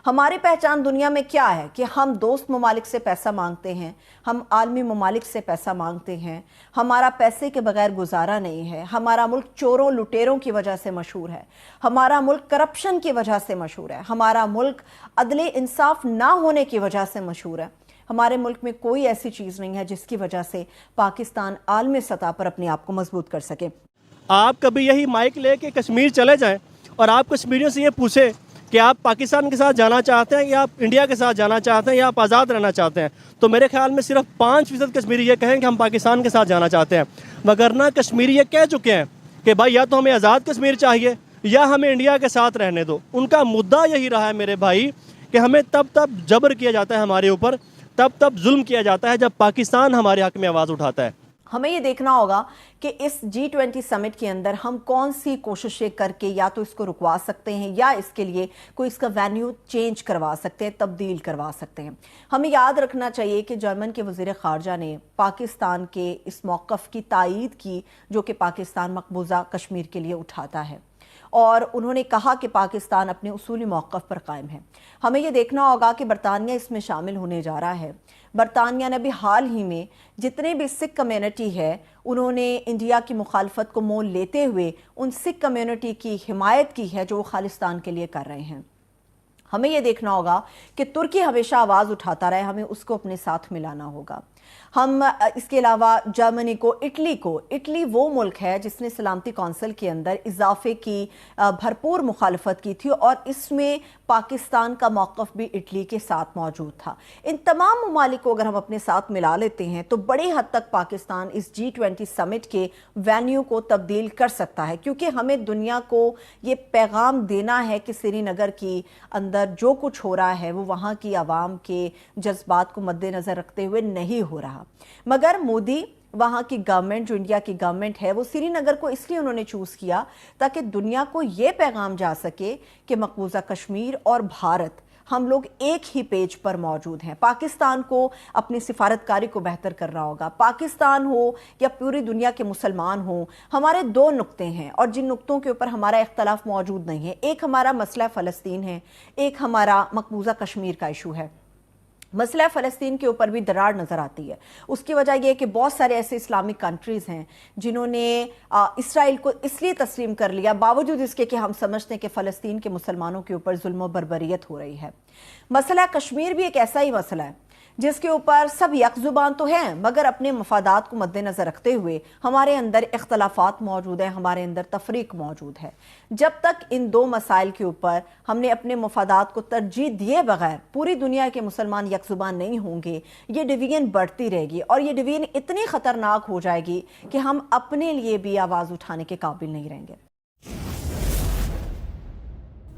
ہماری پہچان دنیا میں کیا ہے کہ ہم دوست ممالک سے پیسہ مانگتے ہیں، ہم عالمی ممالک سے پیسہ مانگتے ہیں، ہمارا پیسے کے بغیر گزارا نہیں ہے، ہمارا ملک چوروں لٹیروں کی وجہ سے مشہور ہے، ہمارا ملک کرپشن کی وجہ سے مشہور ہے، ہمارا ملک عدل انصاف نہ ہونے کی وجہ سے مشہور ہے۔ ہمارے ملک میں کوئی ایسی چیز نہیں ہے جس کی وجہ سے پاکستان عالمی سطح پر اپنے آپ کو مضبوط کر سکے۔ آپ کبھی یہی مائک لے کے کشمیر چلے جائیں اور آپ کشمیریوں سے یہ پوچھیں کہ آپ پاکستان کے ساتھ جانا چاہتے ہیں یا آپ انڈیا کے ساتھ جانا چاہتے ہیں یا آپ آزاد رہنا چاہتے ہیں، تو میرے خیال میں صرف 5% کشمیری یہ کہیں کہ ہم پاکستان کے ساتھ جانا چاہتے ہیں، وگرنہ کشمیری یہ کہہ چکے ہیں کہ بھائی یا تو ہمیں آزاد کشمیر چاہیے یا ہمیں انڈیا کے ساتھ رہنے دو۔ ان کا مدعا یہی رہا ہے میرے بھائی کہ ہمیں تب جبر کیا جاتا ہے ہمارے اوپر، تب ظلم کیا جاتا ہے جب پاکستان ہمارے حق میں آواز اٹھاتا ہے۔ ہمیں یہ دیکھنا ہوگا کہ اس G20 سمٹ کے اندر ہم کون سی کوششیں کر کے یا تو اس کو رکوا سکتے ہیں یا اس کے لیے کوئی اس کا وینیو چینج کروا سکتے ہیں، تبدیل کروا سکتے ہیں۔ ہمیں یاد رکھنا چاہیے کہ جرمن کے وزیر خارجہ نے پاکستان کے اس موقف کی تائید کی جو کہ پاکستان مقبوضہ کشمیر کے لیے اٹھاتا ہے، اور انہوں نے کہا کہ پاکستان اپنے اصولی موقف پر قائم ہے۔ ہمیں یہ دیکھنا ہوگا کہ برطانیہ اس میں شامل ہونے جا رہا ہے۔ برطانیہ نے بھی حال ہی میں جتنے بھی سکھ کمیونٹی ہے انہوں نے انڈیا کی مخالفت کو مول لیتے ہوئے ان سکھ کمیونٹی کی حمایت کی ہے جو وہ خالصتان کے لیے کر رہے ہیں۔ ہمیں یہ دیکھنا ہوگا کہ ترکی ہمیشہ آواز اٹھاتا رہے، ہمیں اس کو اپنے ساتھ ملانا ہوگا۔ ہم اس کے علاوہ جرمنی کو، اٹلی وہ ملک ہے جس نے سلامتی کونسل کے اندر اضافے کی بھرپور مخالفت کی تھی، اور اس میں پاکستان کا موقف بھی اٹلی کے ساتھ موجود تھا۔ ان تمام ممالک کو اگر ہم اپنے ساتھ ملا لیتے ہیں تو بڑی حد تک پاکستان اس G20 سمٹ کے وینیو کو تبدیل کر سکتا ہے، کیونکہ ہمیں دنیا کو یہ پیغام دینا ہے کہ سری نگر کی اندر جو کچھ ہو رہا ہے وہ وہاں کی عوام کے جذبات کو مد نظر رکھتے ہوئے نہیں ہو رہا۔ مگر مودی وہاں کی گورنمنٹ جو انڈیا کی گورنمنٹ ہے وہ سری نگر کو اس لیے انہوں نے چوز کیا تاکہ دنیا کو یہ پیغام جا سکے کہ مقبوضہ کشمیر اور بھارت ہم لوگ ایک ہی پیج پر موجود ہیں۔ پاکستان کو اپنی سفارتکاری کو بہتر کرنا ہوگا، پاکستان ہو یا پوری دنیا کے مسلمان ہوں، ہمارے دو نقطے ہیں اور جن نقطوں کے اوپر ہمارا اختلاف موجود نہیں ہے۔ ایک ہمارا مسئلہ فلسطین ہے، ایک ہمارا مقبوضہ کشمیر کا ایشو ہے۔ مسئلہ فلسطین کے اوپر بھی دراڑ نظر آتی ہے، اس کی وجہ یہ ہے کہ بہت سارے ایسے اسلامک کنٹریز ہیں جنہوں نے اسرائیل کو اس لیے تسلیم کر لیا باوجود اس کے کہ ہم سمجھتے ہیں کہ فلسطین کے مسلمانوں کے اوپر ظلم و بربریت ہو رہی ہے۔ مسئلہ کشمیر بھی ایک ایسا ہی مسئلہ ہے جس کے اوپر سب یک زبان تو ہیں مگر اپنے مفادات کو مد نظر رکھتے ہوئے ہمارے اندر اختلافات موجود ہیں، ہمارے اندر تفریق موجود ہے۔ جب تک ان دو مسائل کے اوپر ہم نے اپنے مفادات کو ترجیح دیے بغیر پوری دنیا کے مسلمان یک زبان نہیں ہوں گے، یہ ڈویژن بڑھتی رہے گی اور یہ ڈویژن اتنی خطرناک ہو جائے گی کہ ہم اپنے لیے بھی آواز اٹھانے کے قابل نہیں رہیں گے۔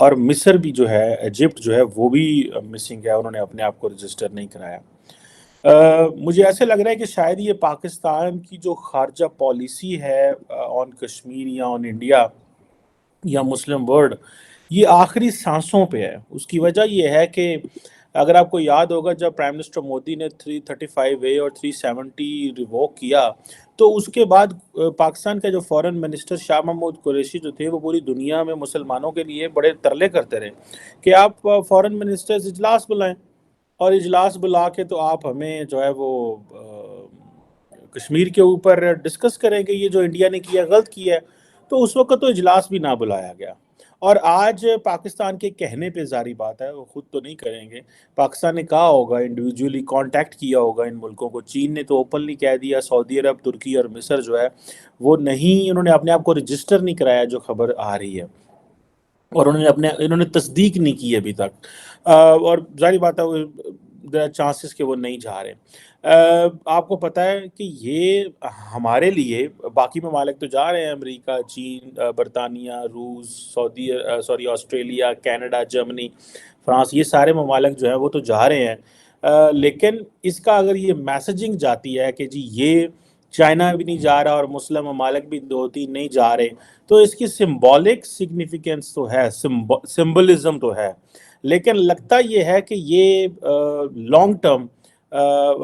اور مصر بھی جو ہے، ایجپٹ جو ہے وہ بھی مسنگ ہے، انہوں نے اپنے آپ کو رجسٹر نہیں کرایا۔ مجھے ایسے لگ رہا ہے کہ شاید یہ پاکستان کی جو خارجہ پالیسی ہے آن کشمیر یا آن انڈیا یا مسلم ورلڈ، یہ آخری سانسوں پہ ہے۔ اس کی وجہ یہ ہے کہ اگر آپ کو یاد ہوگا جب پرائم منسٹر مودی نے 335A اور 370 ریووک کیا تو اس کے بعد پاکستان کا جو فورن منسٹر شاہ محمود قریشی جو تھے وہ پوری دنیا میں مسلمانوں کے لیے بڑے ترلے کرتے رہے کہ آپ فورن منسٹرز اجلاس بلائیں، اور اجلاس بلا کے تو آپ ہمیں جو ہے وہ کشمیر کے اوپر ڈسکس کریں کہ یہ جو انڈیا نے کیا غلط کیا ہے۔ تو اس وقت تو اجلاس بھی نہ بلایا گیا، اور آج پاکستان کے کہنے پہ ظاہری بات ہے وہ خود تو نہیں کریں گے، پاکستان نے کہا ہوگا، انڈیویجولی کانٹیکٹ کیا ہوگا ان ملکوں کو۔ چین نے تو اوپنلی کہہ دیا، سعودی عرب، ترکی اور مصر جو ہے وہ نہیں، انہوں نے اپنے آپ کو رجسٹر نہیں کرایا جو خبر آ رہی ہے، اور انہوں نے تصدیق نہیں کی ابھی تک، اور ظاہری بات ہے چانسز کہ وہ نہیں جا رہے۔ آپ کو پتہ ہے کہ یہ ہمارے لیے، باقی ممالک تو جا رہے ہیں، امریکہ، چین، برطانیہ، روس، آسٹریلیا، کینیڈا، جرمنی، فرانس، یہ سارے ممالک جو ہیں وہ تو جا رہے ہیں، لیکن اس کا اگر یہ میسجنگ جاتی ہے کہ جی یہ چائنا بھی نہیں جا رہا اور مسلم ممالک بھی 2-3 نہیں جا رہے، تو اس کی سمبولک سگنیفیکنس تو ہے، سمبلزم تو ہے، لیکن لگتا یہ ہے کہ یہ لانگ ٹرم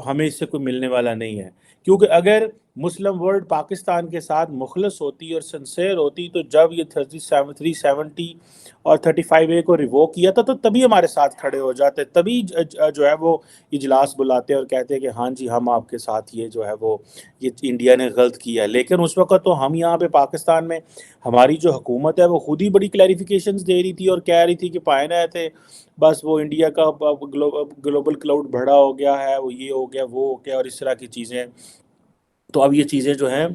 ہمیں اس سے کوئی ملنے والا نہیں ہے، کیونکہ اگر مسلم ورلڈ پاکستان کے ساتھ مخلص ہوتی اور سنسیئر ہوتی تو جب یہ 370 اور 35A کو ریووک کیا تھا تو تبھی ہمارے ساتھ کھڑے ہو جاتے، تبھی جو ہے وہ اجلاس بلاتے اور کہتے کہ ہاں جی ہم آپ کے ساتھ، یہ جو ہے وہ یہ انڈیا نے غلط کیا ہے۔ لیکن اس وقت تو ہم یہاں پہ پاکستان میں ہماری جو حکومت ہے وہ خود ہی بڑی کلیریفیکیشنز دے رہی تھی اور کہہ رہی تھی کہ پائنا تھے بس وہ انڈیا کا گلوبل کلاؤڈ بڑا ہو گیا ہے، وہ یہ ہو گیا، وہ ہو گیا، اور اس طرح کی چیزیں۔ تو اب یہ چیزیں جو ہیں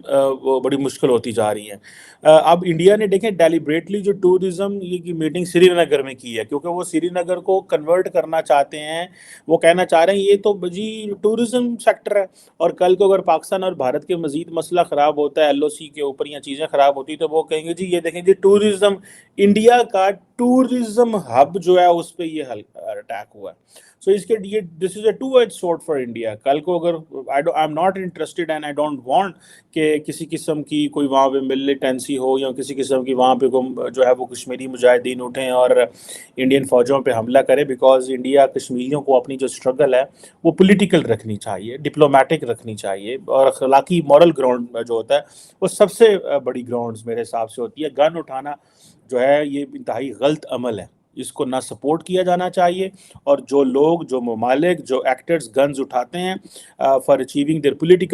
وہ بڑی مشکل ہوتی جا رہی ہیں۔ اب انڈیا نے دیکھیں ڈیلیبریٹلی جو ٹورزم کی میٹنگ سری نگر میں کی ہے، کیونکہ وہ سری نگر کو کنورٹ کرنا چاہتے ہیں، وہ کہنا چاہ رہے ہیں یہ تو جی ٹورزم سیکٹر ہے، اور کل کو اگر پاکستان اور بھارت کے مزید مسئلہ خراب ہوتا ہے LOC کے اوپر یا چیزیں خراب ہوتی تو وہ کہیں گے جی یہ دیکھیں جی ٹورزم، انڈیا کا ٹورزم ہب جو ہے اس پہ یہ اٹیک ہوا ہے۔ سو اس کے لیے this is a two edge sword for India. کل کو اگر I am not interested and I don't want کہ کسی قسم کی کوئی وہاں پہ ملیٹنسی ہو یا کسی قسم کی وہاں پہ جو ہے وہ کشمیری مجاہدین اٹھیں اور انڈین فوجوں پہ حملہ کرے، بیکاز انڈیا کشمیریوں کو اپنی جو اسٹرگل ہے وہ پولیٹیکل رکھنی چاہیے، ڈپلومیٹک رکھنی چاہیے، اور اخلاقی مورل گراؤنڈ جو ہوتا ہے وہ سب سے بڑی گراؤنڈز میرے حساب سے ہوتی ہے۔ گن اٹھانا جو ہے یہ انتہائی غلط عمل ہے، اس کو نہ سپورٹ کیا جانا چاہیے، اور جو لوگ، جو ممالک، جو ایکٹرز گنز اٹھاتے ہیں فار اچیونگ دیئر پولیٹیکل